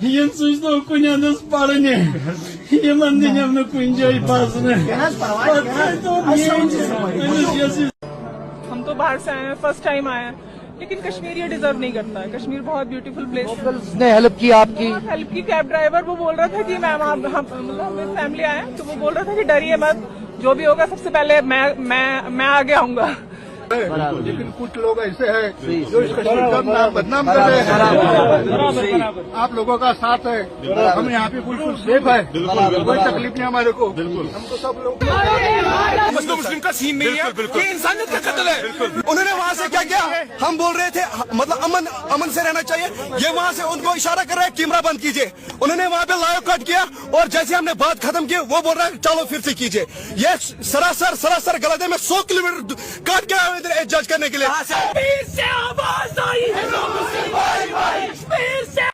Yan suçlu okunya'nın sparını. Yaman diyeceğim kunjoy pasını. हम तो बाहर से आए हैं, फर्स्ट टाइम आए हैं, लेकिन कश्मीर ये डिजर्व नहीं करता है। कश्मीर बहुत ब्यूटीफुल प्लेस है। ने हेल्प की आपकी? हेल्प की। कैब ड्राइवर वो बोल रहा था कि मैम आप हम मतलब फैमिली आए हैं, तो वो बोल रहा था कि डरिए मत, जो भी होगा सबसे पहले मैं आगे आऊंगा। लेकिन कुछ लोग ऐसे हैं जो इस कश्मीर का नाम बदनाम कर रहे हैं। आप लोगों का साथ है, हम यहाँ पे बिल्कुल सेफ है, कोई तकलीफ नहीं हमारे को। हमको सब लोग मुस्लिम का सीन नहीं है, ये इंसानियत का कत्ल है। उन्होंने वहाँ से क्या किया, हम बोल रहे थे मतलब अमन से रहना चाहिए, ये वहाँ से उनको इशारा कर रहा है कैमरा बंद कीजिए। उन्होंने वहाँ पे लाइव कट किया और जैसे हमने बात खत्म की वो बोल रहा है चलो फिर से कीजिए। ये सरासर गलत है। मैं 100 किलोमीटर काट के आया इधर एहतजाज करने के लिए। कश्मीर से आवाज आई है, कश्मीर से